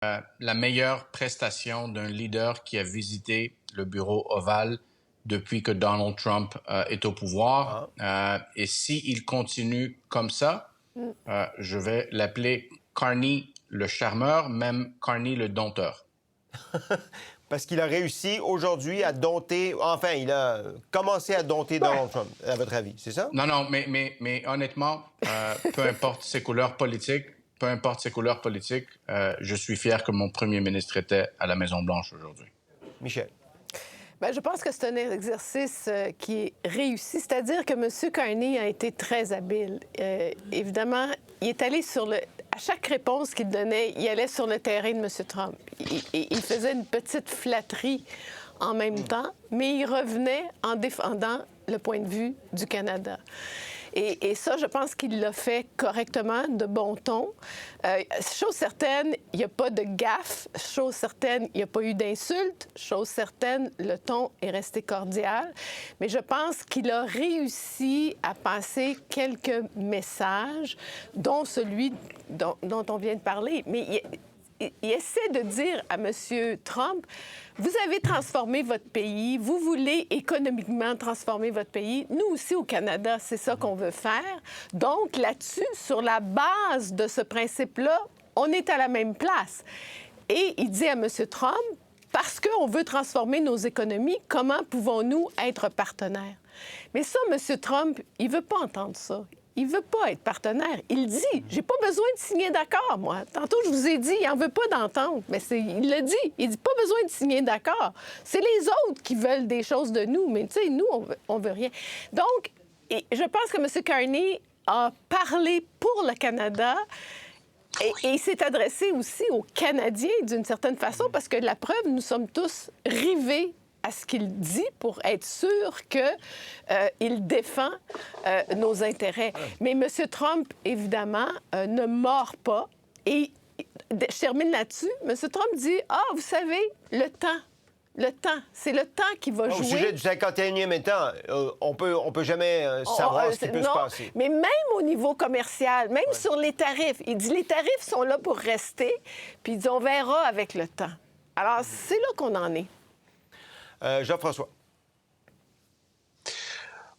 la meilleure prestation d'un leader qui a visité le bureau ovale depuis que Donald Trump est au pouvoir. Et s'il continue comme ça, je vais l'appeler Carney le charmeur, même Carney le dompteur. Parce qu'il a réussi aujourd'hui à dompter... Enfin, il a commencé à dompter Donald Trump, à votre avis, c'est ça? Non, mais honnêtement, peu importe ses couleurs politiques, je suis fier que mon premier ministre était à la Maison-Blanche aujourd'hui. Michel. Bien, je pense que c'est un exercice qui est réussi, c'est-à-dire que M. Carney a été très habile. Évidemment, il est allé sur le... À chaque réponse qu'il donnait, il allait sur le terrain de M. Trump. Il faisait une petite flatterie en même temps, mais il revenait en défendant le point de vue du Canada. Et ça, je pense qu'il l'a fait correctement, de bon ton. Chose certaine, il n'y a pas de gaffe. Chose certaine, il n'y a pas eu d'insulte. Chose certaine, le ton est resté cordial. Mais je pense qu'il a réussi à passer quelques messages, dont celui dont on vient de parler. Mais il essaie de dire à M. Trump, vous avez transformé votre pays, vous voulez économiquement transformer votre pays. Nous aussi, au Canada, c'est ça qu'on veut faire. Donc, là-dessus, sur la base de ce principe-là, on est à la même place. Et il dit à M. Trump, parce qu'on veut transformer nos économies, comment pouvons-nous être partenaires? Mais ça, M. Trump, il ne veut pas entendre ça. Il ne veut pas être partenaire. Il dit, j'ai pas besoin de signer d'accord, moi. Tantôt, je vous ai dit, il n'en veut pas d'entente. Mais il le dit. Il dit, pas besoin de signer d'accord. C'est les autres qui veulent des choses de nous. Mais tu sais, nous, on veut rien. Donc, je pense que M. Carney a parlé pour le Canada. Et il s'est adressé aussi aux Canadiens d'une certaine façon, parce que la preuve, nous sommes tous rivés à ce qu'il dit pour être sûr qu'il défend nos intérêts. Mais M. Trump, évidemment, ne mord pas. Et je termine là-dessus. M. Trump dit, vous savez, le temps, c'est le temps qui va jouer. Au sujet du 51e État, on peut jamais savoir ce qui peut se passer. Mais même au niveau commercial, même sur les tarifs, il dit les tarifs sont là pour rester, puis il dit on verra avec le temps. Alors, c'est là qu'on en est. Jean-François.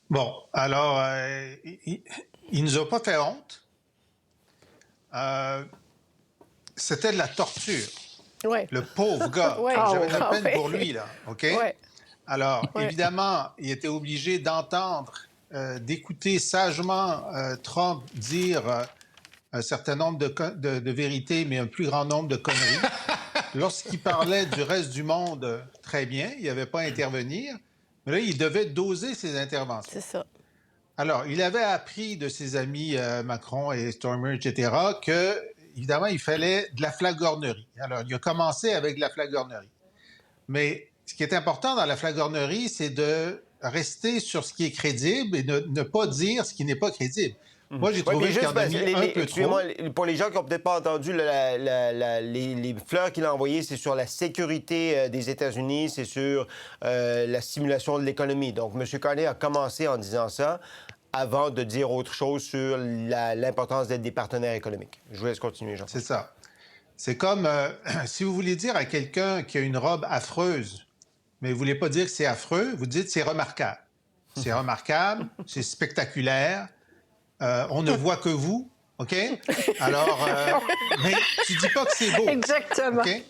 Bon, alors, il nous a pas fait honte. C'était de la torture. Ouais. Le pauvre gars. Ouais. J'avais de la peine pour lui, là. OK? Ouais. Alors, évidemment, il était obligé d'entendre, d'écouter sagement Trump dire un certain nombre de vérités, mais un plus grand nombre de conneries. Lorsqu'il parlait du reste du monde, très bien, il n'avait pas à intervenir. Mais là, il devait doser ses interventions. C'est ça. Alors, il avait appris de ses amis Macron et Stormer, etc., que, évidemment, il fallait de la flagornerie. Alors, il a commencé avec de la flagornerie. Mais ce qui est important dans la flagornerie, c'est de rester sur ce qui est crédible et ne pas dire ce qui n'est pas crédible. Moi, j'ai trouvé qu'il en a mis un peu trop. Pour les gens qui n'ont peut-être pas entendu, les fleurs qu'il a envoyées, c'est sur la sécurité des États-Unis, c'est sur la stimulation de l'économie. Donc, M. Carney a commencé en disant ça avant de dire autre chose sur l'importance d'être des partenaires économiques. Je vous laisse continuer, Jean. C'est ça. C'est comme si vous voulez dire à quelqu'un qui a une robe affreuse, mais vous ne voulez pas dire que c'est affreux, vous dites c'est remarquable. C'est remarquable, c'est spectaculaire. On ne voit que vous, OK? Alors, mais tu dis pas que c'est beau. Exactement. OK?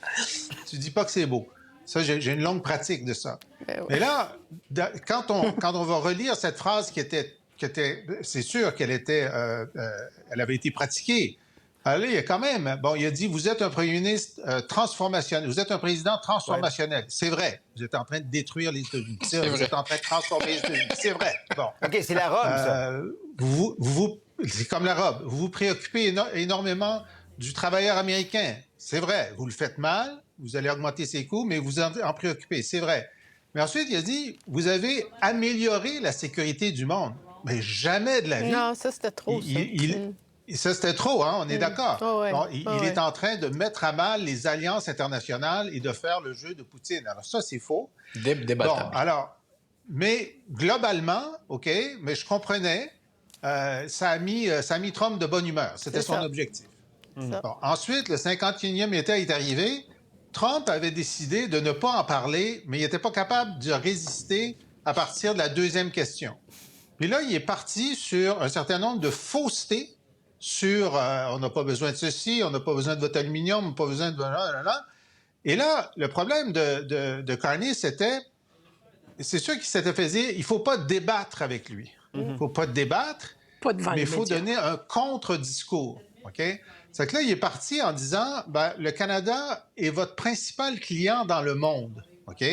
Tu dis pas que c'est beau. Ça, j'ai une longue pratique de ça. Ben oui. Mais là, quand on va relire cette phrase qui était c'est sûr qu'elle elle avait été pratiquée. Alors là, il y a quand même, bon, il a dit, vous êtes un premier ministre transformationnel, vous êtes un président transformationnel. Ouais. C'est vrai. Vous êtes en train de détruire les États-Unis. Vous êtes en train de transformer les États-Unis. C'est vrai. Bon. OK, c'est la robe, ça. C'est comme la robe. Vous vous préoccupez énormément du travailleur américain. C'est vrai. Vous le faites mal, vous allez augmenter ses coûts, mais vous en préoccupez. C'est vrai. Mais ensuite, il a dit, vous avez amélioré la sécurité du monde. Mais jamais de la vie. Non, ça, c'était trop, Ça, c'était trop, hein? On est d'accord. Oh, ouais. Bon, il est en train de mettre à mal les alliances internationales et de faire le jeu de Poutine. Alors ça, c'est faux. Bon, alors, mais globalement, OK, mais je comprenais, ça a mis Trump de bonne humeur. C'était son objectif. Bon, ensuite, le 51e État est arrivé. Trump avait décidé de ne pas en parler, mais il n'était pas capable de résister à partir de la deuxième question. Puis là, il est parti sur un certain nombre de faussetés sur on n'a pas besoin de ceci, on n'a pas besoin de votre aluminium, on n'a pas besoin de... Et là, le problème de Carney, c'est sûr qu'il s'était fait dire, il ne faut pas débattre avec lui. Il ne faut pas débattre, mais il faut donner un contre-discours. OK? C'est que là, il est parti en disant, le Canada est votre principal client dans le monde. OK?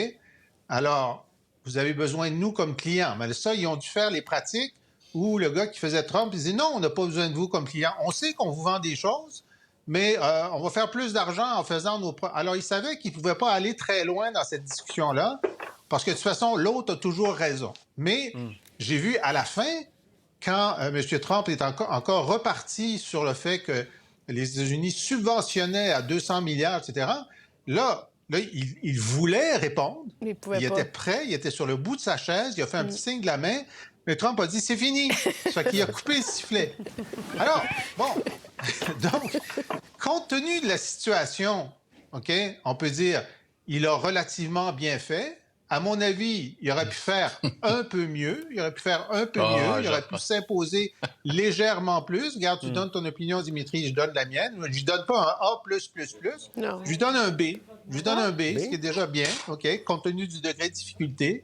Alors, vous avez besoin de nous comme clients. Mais ça, ils ont dû faire les pratiques où le gars qui faisait Trump, il disait, non, on n'a pas besoin de vous comme client. On sait qu'on vous vend des choses, mais on va faire plus d'argent en faisant nos... Alors, il savait qu'il ne pouvait pas aller très loin dans cette discussion-là, parce que de toute façon, l'autre a toujours raison. Mais j'ai vu à la fin, quand M. Trump est encore reparti sur le fait que les États-Unis subventionnaient à 200 milliards, etc., là, il voulait répondre. Il était prêt, il était sur le bout de sa chaise, il a fait un petit signe de la main, mais Trump a dit « c'est fini ». Ça fait qu'il a coupé le sifflet. Alors, bon, donc, compte tenu de la situation, OK, on peut dire il a relativement bien fait. À mon avis, il aurait pu faire un peu mieux. Il aurait pu s'imposer légèrement plus. Regarde, tu donnes ton opinion, Dimitri, je donne la mienne. Je lui donne pas un A+++. Non. Je lui donne un B. Je lui donne un B, ce qui est déjà bien, OK, compte tenu du degré de difficulté.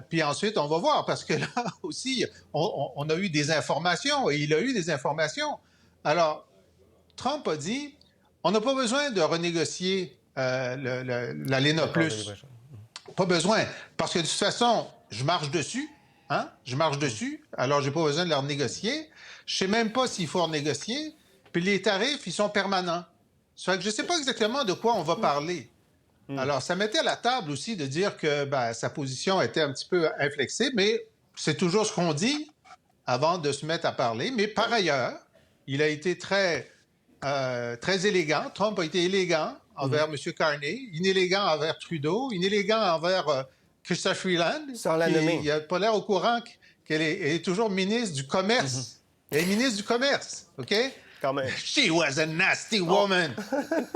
Puis ensuite, on va voir, parce que là aussi, on a eu des informations, et il a eu des informations. Alors, Trump a dit, on n'a pas besoin de renégocier l'ALENA+. Pas besoin, parce que de toute façon, je marche dessus, alors j'ai pas besoin de leur négocier. Je sais même pas s'il faut renégocier, puis les tarifs, ils sont permanents. Ça fait que je sais pas exactement de quoi on va parler. Alors, ça mettait à la table aussi de dire que sa position était un petit peu inflexible, mais c'est toujours ce qu'on dit avant de se mettre à parler. Mais par ailleurs, il a été très élégant. Trump a été élégant envers M. Carney, inélégant envers Trudeau, inélégant envers Chrystia Freeland. Sans la nommer. Il n'a pas l'air au courant qu'elle est toujours ministre du Commerce. Elle est ministre du Commerce, OK? Quand même. She was a nasty woman.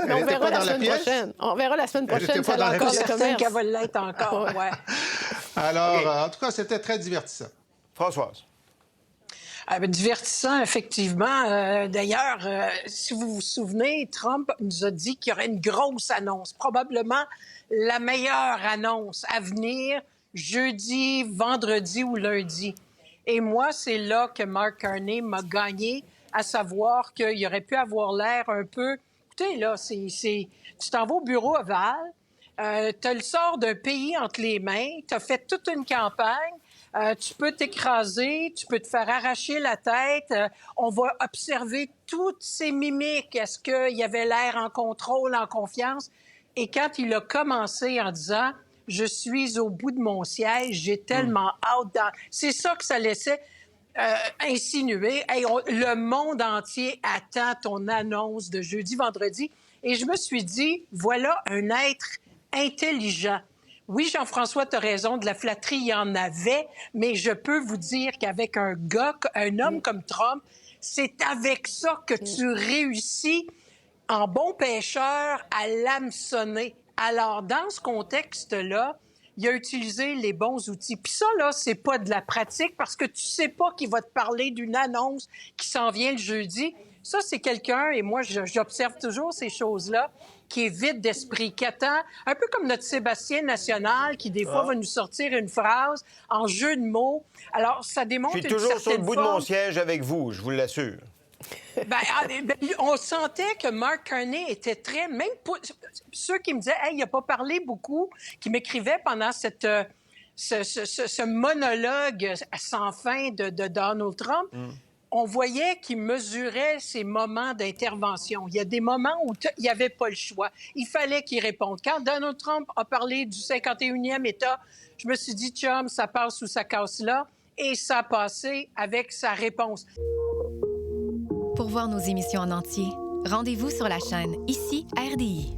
On verra la semaine prochaine. On verra la semaine prochaine si elle a encore le commerce. Qu'elle va l'être encore, ouais. Alors, en tout cas, c'était très divertissant. Françoise. Divertissant, effectivement. D'ailleurs, si vous vous souvenez, Trump nous a dit qu'il y aurait une grosse annonce, probablement la meilleure annonce à venir jeudi, vendredi ou lundi. Et moi, c'est là que Mark Carney m'a gagné, à savoir qu'il aurait pu avoir l'air un peu... Écoutez, là, tu t'en vas au bureau ovale, tu le sors d'un pays entre les mains, tu as fait toute une campagne, tu peux t'écraser, tu peux te faire arracher la tête. On va observer toutes ces mimiques. Est-ce qu'il y avait l'air en contrôle, en confiance? Et quand il a commencé en disant « Je suis au bout de mon siège, j'ai tellement hâte dans... » C'est ça que ça laissait insinuer. Hey, le monde entier attend ton annonce de jeudi, vendredi. Et je me suis dit, voilà un être intelligent. Oui, Jean-François, tu as raison, de la flatterie, il y en avait, mais je peux vous dire qu'avec un homme comme Trump, c'est avec ça que tu réussis, en bon pêcheur, à l'hameçonner. Alors, dans ce contexte-là, il a utilisé les bons outils. Puis ça, là, c'est pas de la pratique parce que tu sais pas qu'il va te parler d'une annonce qui s'en vient le jeudi. Ça, c'est quelqu'un, et moi, j'observe toujours ces choses-là, qui est vide d'esprit, qui attend, un peu comme notre Sébastien National, qui des fois va nous sortir une phrase en jeu de mots. Alors, ça démontre une certaine forme. Je suis toujours sur le bout de mon siège avec vous, je vous l'assure. On sentait que Mark Carney était très... Même pour ceux qui me disaient « Hey, il n'a pas parlé beaucoup », qui m'écrivaient pendant ce monologue sans fin de Donald Trump, on voyait qu'il mesurait ses moments d'intervention. Il y a des moments où il n'y avait pas le choix. Il fallait qu'il réponde. Quand Donald Trump a parlé du 51e État, je me suis dit « Chum, ça passe ou ça casse là », et ça a passé avec sa réponse. Pour voir nos émissions en entier, rendez-vous sur la chaîne Ici RDI.